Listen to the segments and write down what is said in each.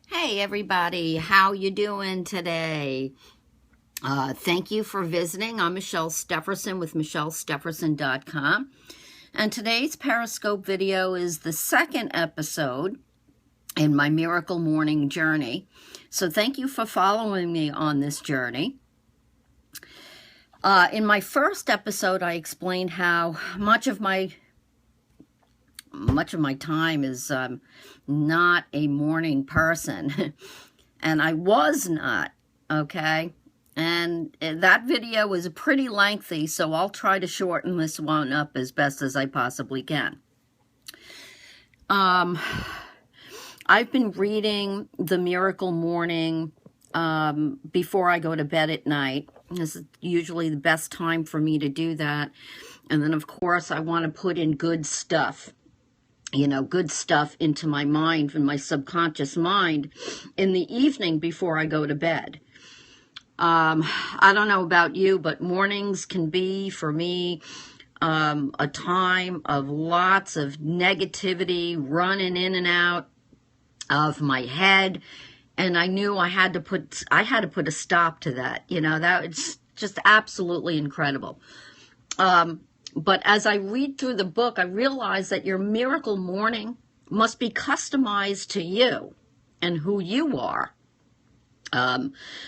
Hey everybody, how you doing today? Thank you for visiting. I'm Michelle Stefferson with michellestefferson.com. And today's Periscope video is the second episode in my Miracle Morning Journey. So thank you for following me on this journey. In my first episode, I explained how much of my time is not a morning person. And I was not, okay? And that video was pretty lengthy, so I'll try to shorten this one up as best as I possibly can. I've been reading The Miracle Morning before I go to bed at night. This is usually the best time for me to do that. And then, of course, I want to put in good stuff. Good stuff into my mind, and my subconscious mind in the evening before I go to bed. I don't know about you, but mornings can be, for me, a time of lots of negativity running in and out of my head. And I knew I had to put a stop to that. That was just absolutely incredible. But as I read through the book, I realize that your miracle morning must be customized to you and who you are.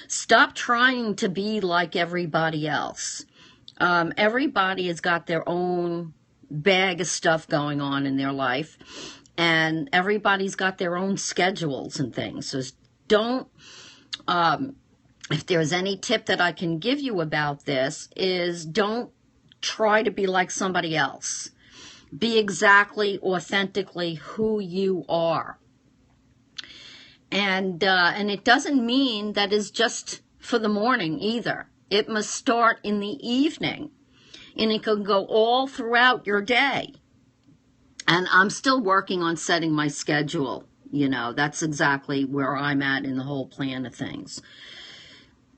Stop trying to be like everybody else. Everybody has got their own bag of stuff going on in their life, and everybody's got their own schedules and things. So don't, if there's any tip that I can give you about this, is don't try to be like somebody else. Be exactly, authentically who you are. And it doesn't mean that is just for the morning either. It must start in the evening, and it can go all throughout your day. And I'm still working on setting my schedule. That's exactly where I'm at in the whole plan of things.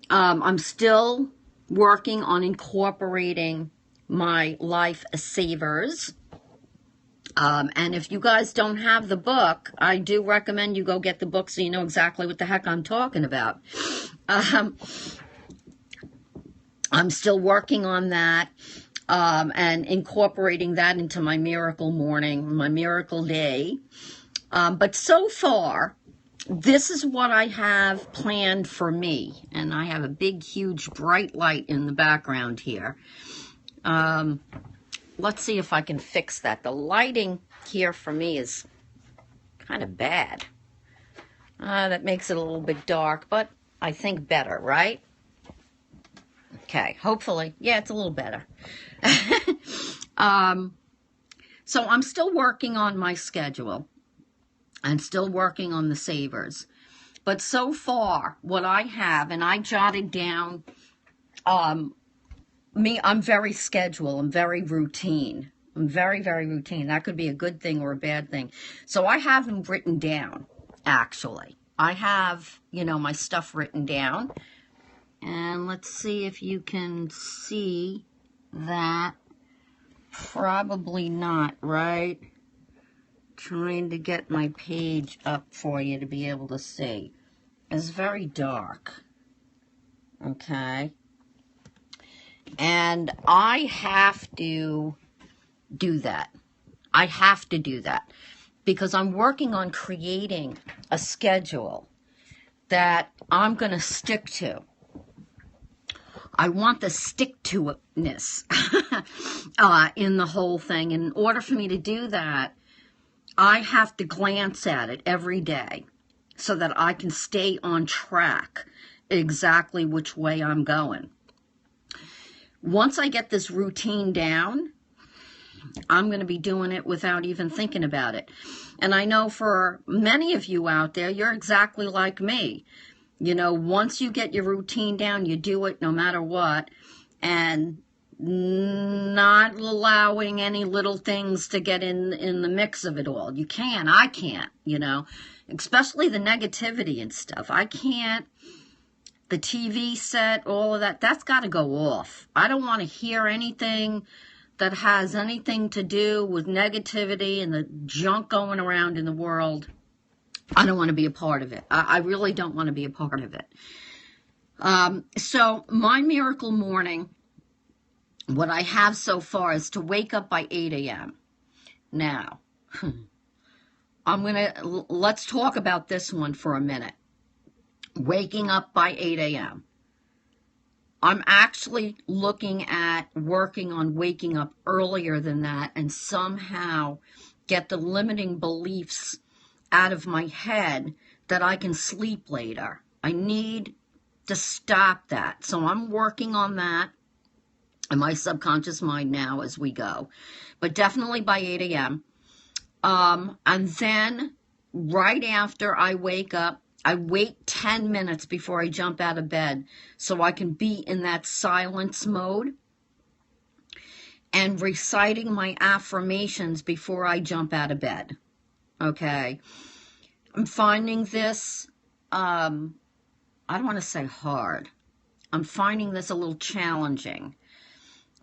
I'm still working on incorporating my life savers. And if you guys don't have the book, I do recommend you go get the book so you know exactly what the heck I'm talking about. I'm still working on that and incorporating that into my miracle morning, my miracle day. But so far, this is what I have planned for me. And I have a big, huge, bright light in the background here. Let's see if I can fix that. The lighting here for me is kind of bad. That makes it a little bit dark, but I think better, right? Okay, hopefully. Yeah, it's a little better. So I'm still working on my schedule. I'm still working on the savers. But so far, what I have, and I jotted down, I'm very scheduled. I'm very routine. I'm very, very routine. That could be a good thing or a bad thing. So I have them written down, actually. I have, my stuff written down. And let's see if you can see that. Probably not, right? Trying to get my page up for you to be able to see. It's very dark. Okay. And I have to do that. I have to do that because I'm working on creating a schedule that I'm going to stick to. I want the stick-to-itness in the whole thing. In order for me to do that, I have to glance at it every day so that I can stay on track exactly which way I'm going. Once I get this routine down, I'm going to be doing it without even thinking about it. And I know for many of you out there, you're exactly like me. Once you get your routine down, you do it no matter what, and not allowing any little things to get in the mix of it all. I can't, especially the negativity and stuff. I can't. The TV set, all of that's got to go off. I don't want to hear anything that has anything to do with negativity and the junk going around in the world. I don't want to be a part of it. I really don't want to be a part of it. So my miracle morning, what I have so far is to wake up by 8 a.m. Now, let's talk about this one for a minute. Waking up by 8 a.m. I'm actually looking at working on waking up earlier than that and somehow get the limiting beliefs out of my head that I can sleep later. I need to stop that. So I'm working on that in my subconscious mind now as we go. But definitely by 8 a.m. And then right after I wake up, I wait 10 minutes before I jump out of bed so I can be in that silence mode and reciting my affirmations before I jump out of bed. Okay. I'm finding this, I don't want to say hard. I'm finding this a little challenging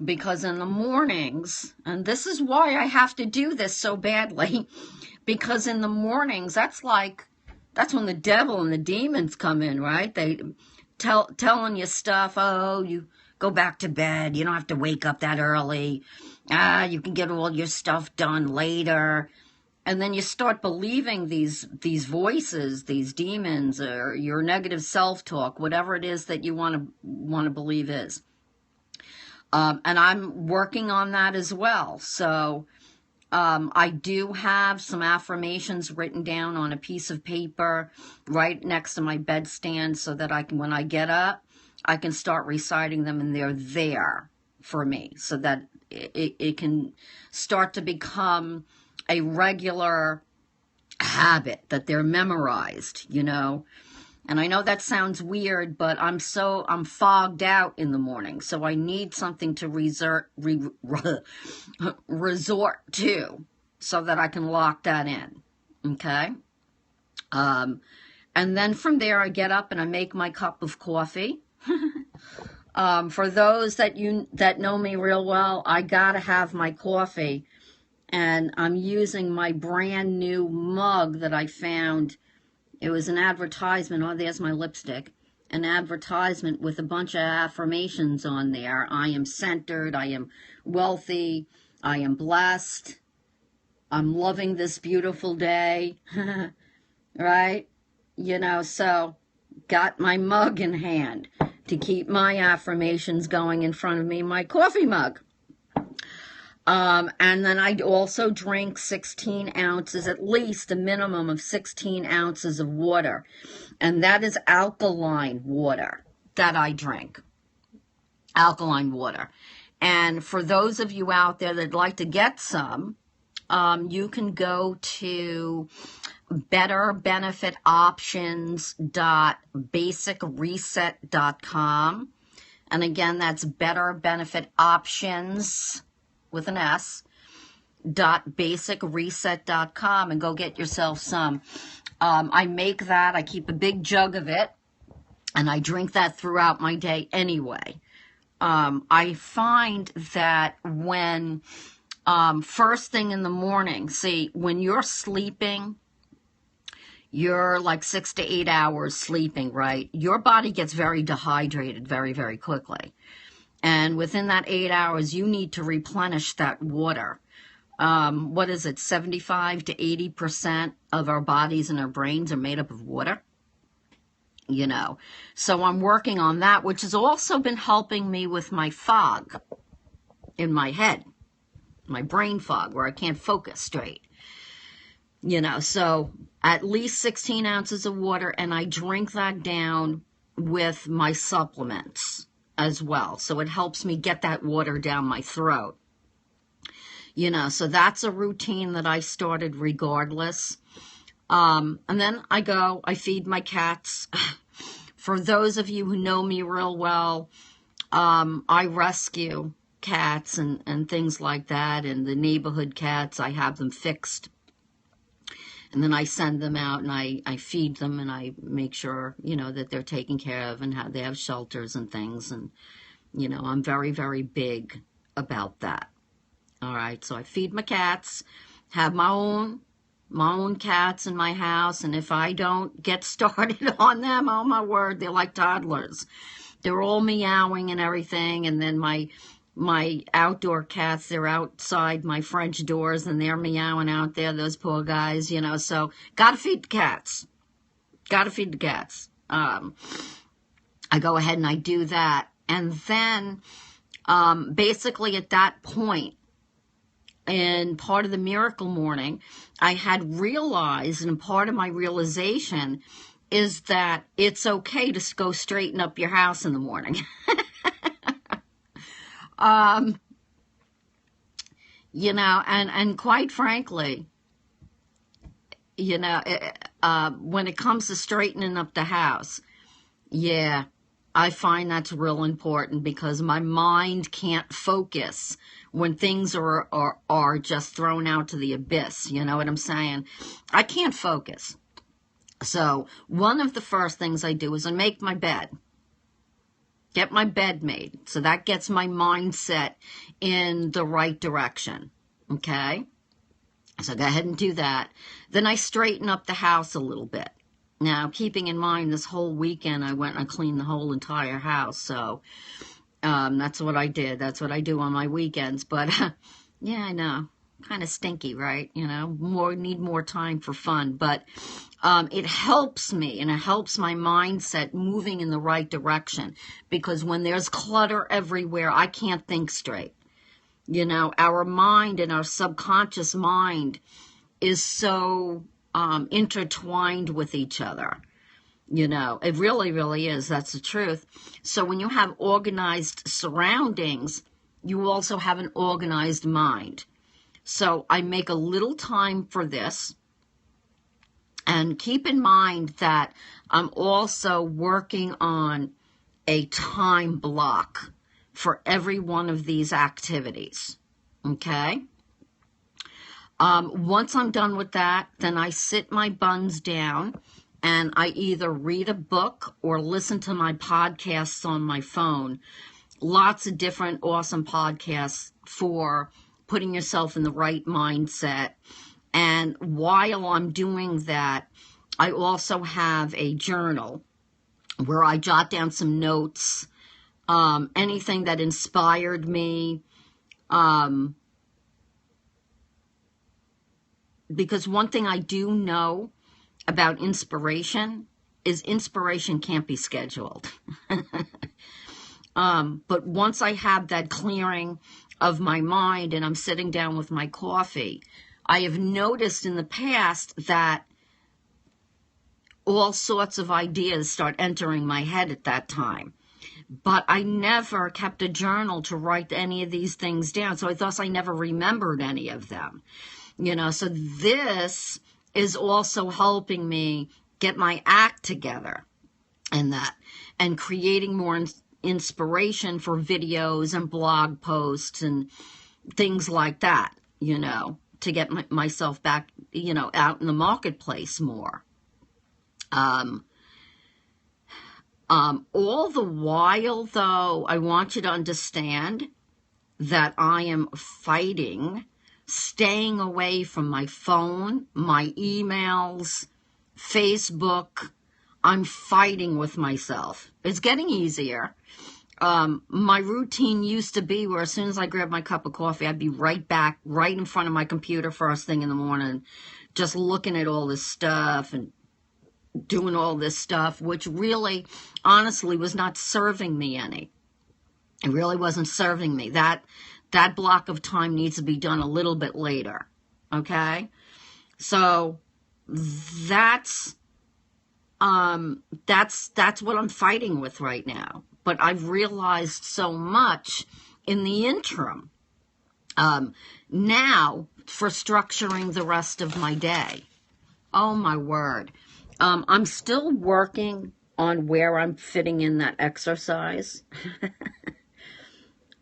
because in the mornings, and this is why I have to do this so badly, because in the mornings, that's when the devil and the demons come in, right? They telling you stuff. Oh, you go back to bed. You don't have to wake up that early. You can get all your stuff done later. And then you start believing these voices, these demons, or your negative self-talk, whatever it is that you want to believe is. And I'm working on that as well. So I do have some affirmations written down on a piece of paper right next to my bedstand so that I can, when I get up, I can start reciting them and they're there for me so that it can start to become a regular habit, that they're memorized, you know. And I know that sounds weird, but I'm fogged out in the morning, so I need something to resort to so that I can lock that in, okay? And then from there, I get up and I make my cup of coffee. For those that know me real well, I gotta have my coffee, and I'm using my brand new mug that I found. It was an advertisement. Oh, there's my lipstick. An advertisement with a bunch of affirmations on there. I am centered. I am wealthy. I am blessed. I'm loving this beautiful day. Right? You know, so got my mug in hand to keep my affirmations going in front of me, my coffee mug. And then I also drink 16 ounces, at least a minimum of 16 ounces of water. And that is alkaline water that I drink. Alkaline water. And for those of you out there that'd like to get some, you can go to betterbenefitoptions.basicreset.com. And again, that's betterbenefitoptions with an S, .basicreset.com, and go get yourself some. I make that. I keep a big jug of it, and I drink that throughout my day anyway. I find that when first thing in the morning, see, when you're sleeping, you're like 6 to 8 hours sleeping, right? Your body gets very dehydrated very, very quickly. And within that 8 hours, you need to replenish that water. What is it? 75 to 80% of our bodies and our brains are made up of water. You know, so I'm working on that, which has also been helping me with my fog in my head, my brain fog, where I can't focus straight. You know, so at least 16 ounces of water, and I drink that down with my supplements as well. So it helps me get that water down my throat. You know, so that's a routine that I started regardless. And then I feed my cats. For those of you who know me real well, I rescue cats and things like that. And the neighborhood cats, I have them fixed. And then I send them out and I feed them and I make sure, you know, that they're taken care of and they have shelters and things. And, you know, I'm very, very big about that. All right. So I feed my cats, have my own my own cats in my house, and if I don't get started on them, oh my word, they're like toddlers. They're all meowing and everything, and then my outdoor cats, they're outside my French doors, and they're meowing out there, those poor guys, so gotta feed the cats. Gotta feed the cats. I go ahead and I do that. And then, basically at that point, in part of the miracle morning, I had realized, and part of my realization is that it's okay to go straighten up your house in the morning. And quite frankly, when it comes to straightening up the house, yeah, I find that's real important because my mind can't focus when things are just thrown out to the abyss. You know what I'm saying? I can't focus. So one of the first things I do is I make my bed. Get my bed made. So that gets my mindset in the right direction. Okay? So go ahead and do that. Then I straighten up the house a little bit. Now, keeping in mind this whole weekend, I went and I cleaned the whole entire house. So that's what I did. That's what I do on my weekends. But yeah, I know. Kind of stinky, right? Need more time for fun. But it helps me and it helps my mindset moving in the right direction. Because when there's clutter everywhere, I can't think straight. Our mind and our subconscious mind is so intertwined with each other. It really, really is. That's the truth. So when you have organized surroundings, you also have an organized mind. So I make a little time for this. And keep in mind that I'm also working on a time block for every one of these activities. Okay? Once I'm done with that, then I sit my buns down and I either read a book or listen to my podcasts on my phone. Lots of different awesome podcasts for putting yourself in the right mindset. And while I'm doing that, I also have a journal where I jot down some notes, anything that inspired me, because one thing I do know about inspiration is inspiration can't be scheduled. But once I have that clearing of my mind and I'm sitting down with my coffee, I have noticed in the past that all sorts of ideas start entering my head at that time. But I never kept a journal to write any of these things down, so I thought I never remembered any of them. So this is also helping me get my act together and creating more inspiration for videos and blog posts and things like that, to get myself back, out in the marketplace more. All the while, though, I want you to understand that I am fighting staying away from my phone, my emails, Facebook. I'm fighting with myself. It's getting easier. My routine used to be where as soon as I grabbed my cup of coffee, I'd be right back, right in front of my computer first thing in the morning, just looking at all this stuff and doing all this stuff, which really, honestly, was not serving me any. It really wasn't serving me. That block of time needs to be done a little bit later. Okay? So that's what I'm fighting with right now. But I've realized so much in the interim now for structuring the rest of my day. Oh, my word. I'm still working on where I'm fitting in that exercise.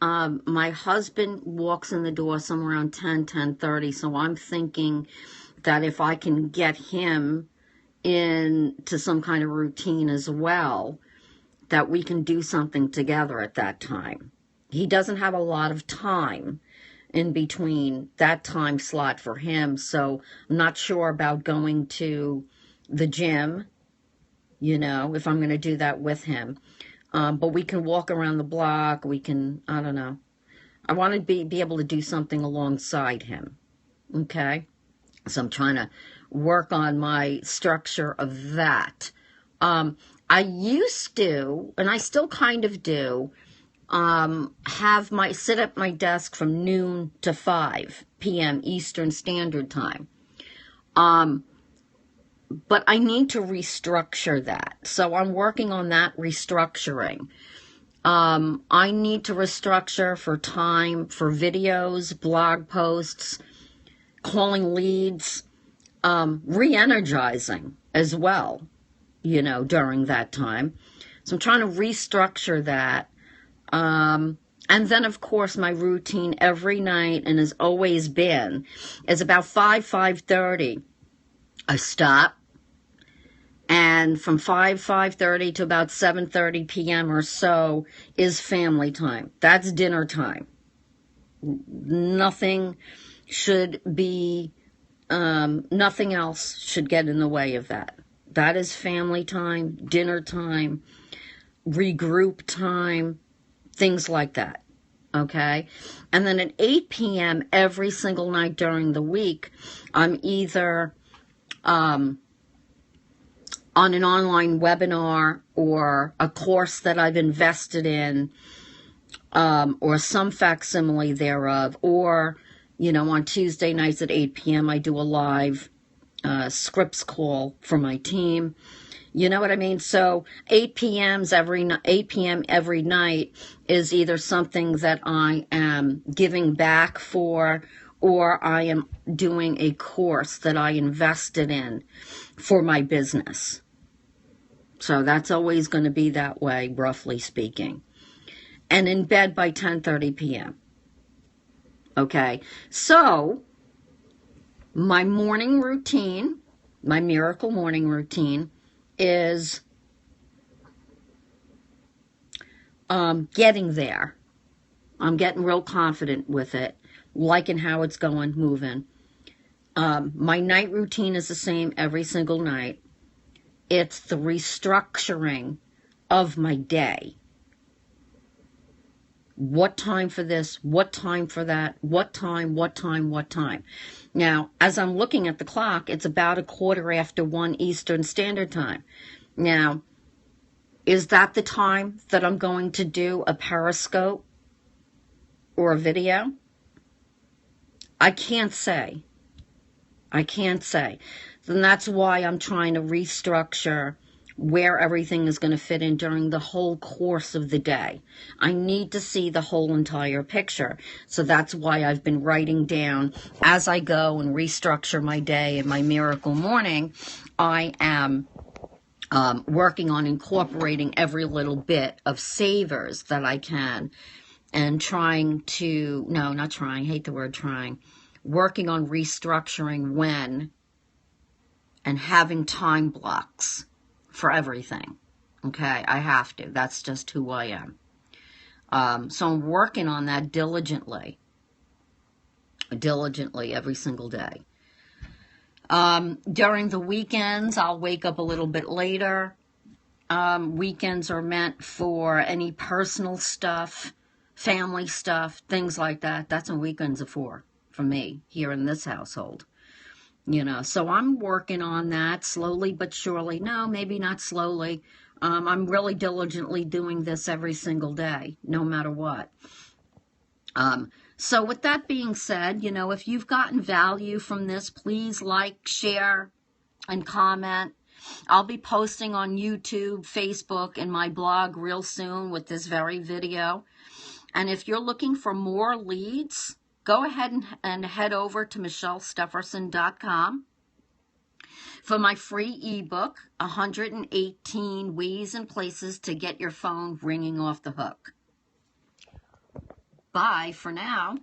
My husband walks in the door somewhere around 10:30, so I'm thinking that if I can get him into some kind of routine as well, that we can do something together at that time. He doesn't have a lot of time, in between that time slot for him. So I'm not sure about going to the gym, if I'm going to do that with him. But we can walk around the block. We can, I don't know. I want to be able to do something alongside him. Okay? So I'm trying to work on my structure of that. I used to, and I still kind of do, sit at my desk from noon to 5 p.m. Eastern Standard Time. But I need to restructure that. So I'm working on that restructuring. I need to restructure for time for videos, blog posts, calling leads, re-energizing as well, during that time. So I'm trying to restructure that. And then, of course, my routine every night, and has always been, is about 5:30. I stop. And from 5:30 to about 7:30 p.m. or so is family time. That's dinner time. Nothing else should get in the way of that. That is family time, dinner time, regroup time, things like that. Okay? And then at 8 p.m. every single night during the week, I'm either on an online webinar or a course that I've invested in, or some facsimile thereof, or, on Tuesday nights at 8 p.m. I do a live scripts call for my team. You know what I mean? So 8 p.m. every night is either something that I am giving back for, or I am doing a course that I invested in for my business. So that's always going to be that way, roughly speaking. And in bed by 10:30 p.m. Okay? So my morning routine, my miracle morning routine, is getting there. I'm getting real confident with it, liking how it's going, moving. My night routine is the same every single night. It's the restructuring of my day. What time for this? What time for that? What time? Now, as I'm looking at the clock, it's about 1:15 Eastern Standard Time. Now, is that the time that I'm going to do a Periscope or a video? I can't say. Then that's why I'm trying to restructure where everything is going to fit in during the whole course of the day. I need to see the whole entire picture. So that's why I've been writing down as I go and restructure my day and my miracle morning. I am working on incorporating every little bit of savers that I can, and working on restructuring when and having time blocks for everything. Okay, I have to. That's just who I am. So I'm working on that diligently every single day. During the weekends, I'll wake up a little bit later. Weekends are meant for any personal stuff, family stuff, things like that. That's what weekends are for me here in this household. So I'm working on that slowly but surely. No, maybe not slowly. I'm really diligently doing this every single day, no matter what. So with that being said, if you've gotten value from this, please like, share, and comment. I'll be posting on YouTube, Facebook, and my blog real soon with this very video. And if you're looking for more leads, go ahead and head over to michellestefferson.com for my free ebook, 118 Ways and Places to Get Your Phone Ringing Off the Hook. Bye for now.